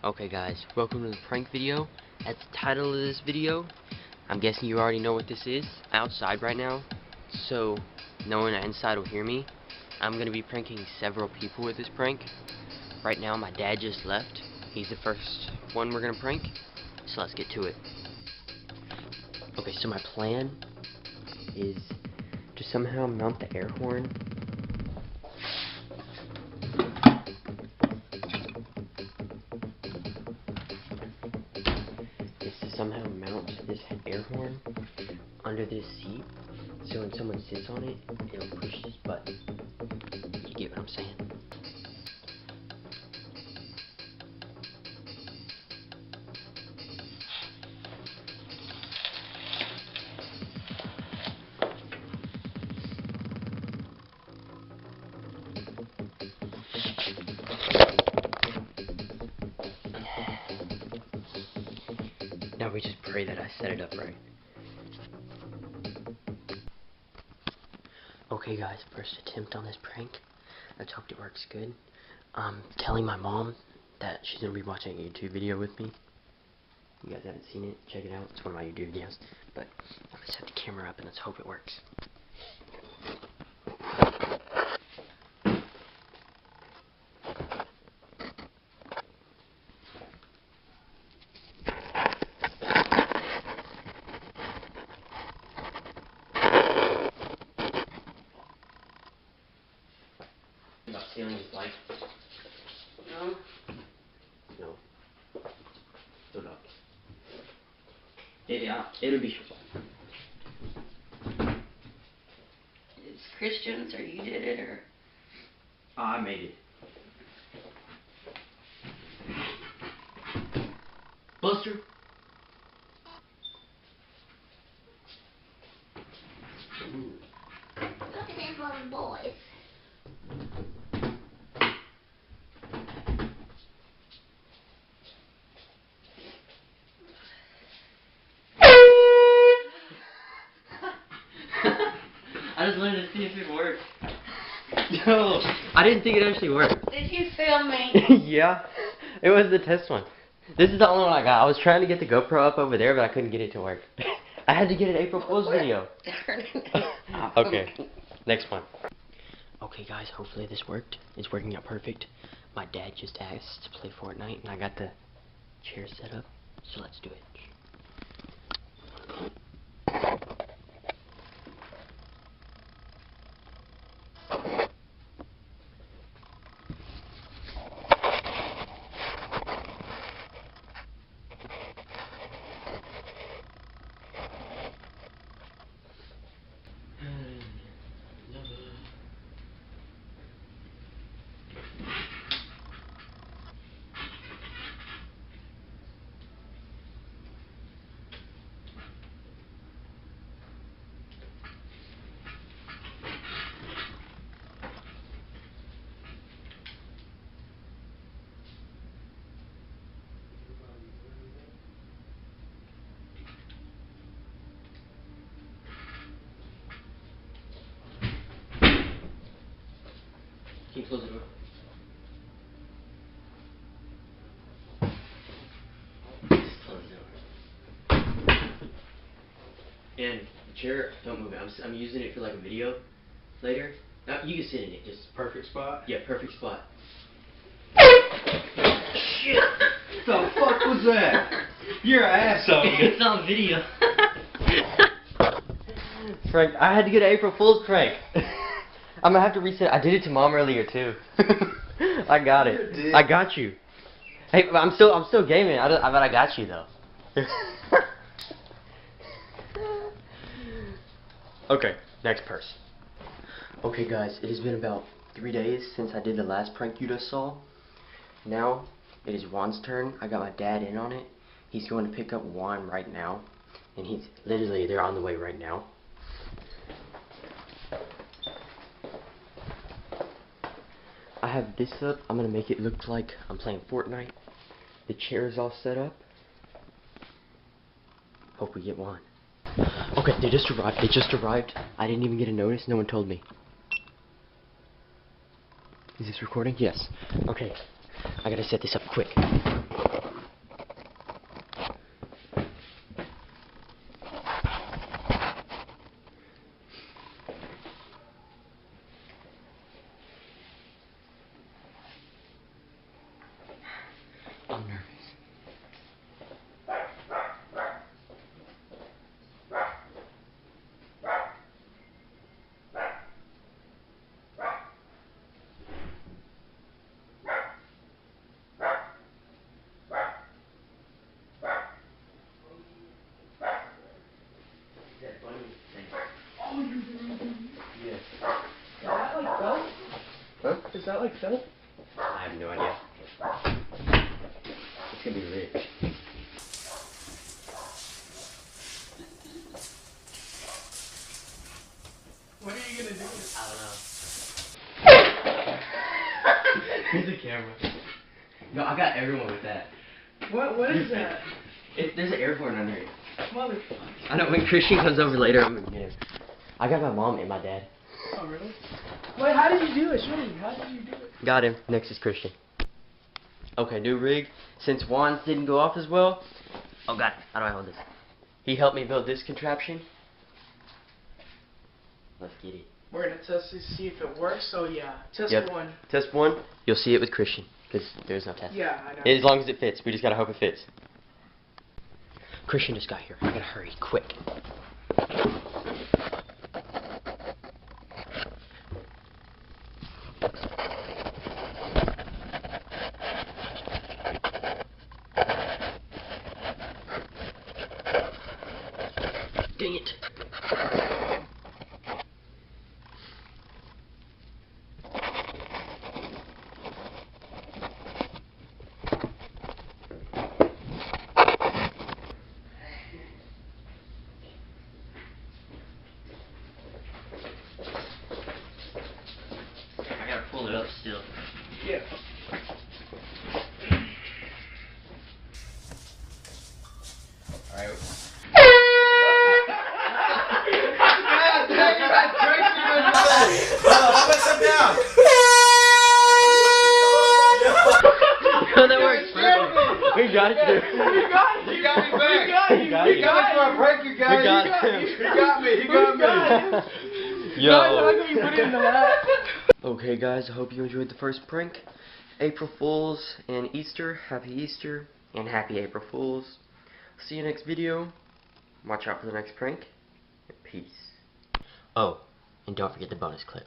Okay guys, welcome to the prank video. That's the title of this video. I'm guessing you already know what this is. I'm outside right now, so no one inside will hear me. I'm going to be pranking several people with this prank. Right now my dad just left. He's the first one we're going to prank, so let's get to it. Okay, so my plan is to somehow mount the air horn somehow mount this air horn under this seat, so when someone sits on it, it'll push this button. You get what I'm saying? Now we just pray that I set it up right. Okay guys, first attempt on this prank. Let's hope it works good. I'm telling my mom that she's going to be watching a YouTube video with me. You guys haven't seen it, check it out. It's one of my YouTube videos. But I'm going to set the camera up and let's hope it works. About ceiling is light. No. No. Still dark. Yeah, it'll be sure. It's Christians, or you did it, or? Oh, I made it. Buster. Look at them little boys. I just wanted to see if it worked. No, I didn't think it actually worked. Did you film me? Yeah, it was the test one. This is the only one I got. I was trying to get the GoPro up over there, but I couldn't get it to work. I had to get an April Fool's video. Okay, next one. Okay guys, hopefully this worked. It's working out perfect. My dad just asked to play Fortnite, and I got the chair set up, so let's do it. Can you close the door? Just close the door. And the chair, don't move it. I'm using it for like a video later. Now, you can sit in it. Just perfect spot? Yeah, perfect spot. Shit! The fuck was that? You're an asshole. It's on video. Frank, I had to get an April Fool's prank. I'm gonna have to reset. I did it to Mom earlier too. I got it. I got you. Hey, but I'm still gaming. But I got you though. Okay, next person. Okay guys, it has been about 3 days since I did the last prank you just saw. Now it is Juan's turn. I got my dad in on it. He's going to pick up Juan right now, and he's literally they're on the way right now. I have this up. I'm gonna make it look like I'm playing Fortnite. The chair is all set up. Hope we get one. Okay, they just arrived. They just arrived. I didn't even get a notice. No one told me. Is this recording? Yes. Okay. I gotta set this up quick. that like felt? I have no idea. It's gonna be lit. What are you gonna do? I don't know. Here's the camera. No, I got everyone with that. What is that? There's an air horn under it. Motherfucker. I know, when Christian comes over later, I'm gonna get him. I got my mom and my dad. Oh, really? Wait, how did you do it? Show me. How did you do it? Got him. Next is Christian. Okay, new rig. Since Juan's didn't go off as well. Oh, God. How do I hold this? He helped me build this contraption. Let's get it. We're gonna test to see if it works. So yeah, test Yep. 1. Test 1. You'll see it with Christian. Because there's no test. Yeah, I know. As long as it fits. We just gotta hope it fits. Christian just got here. I gotta hurry. Quick. Dang it. I gotta pull it up still. Yeah. Alright. Oh, that works perfect. We got you. You got it. You got me back. You got it. You got He got me for a prank, you guys. We got him. him. He got me. He got me. Yo. Guys, how can you put it in the lap? Okay guys, I hope you enjoyed the first prank. April Fools and Easter. Happy Easter and happy April Fools. See you next video. Watch out for the next prank. Peace. Oh, and don't forget the bonus clip.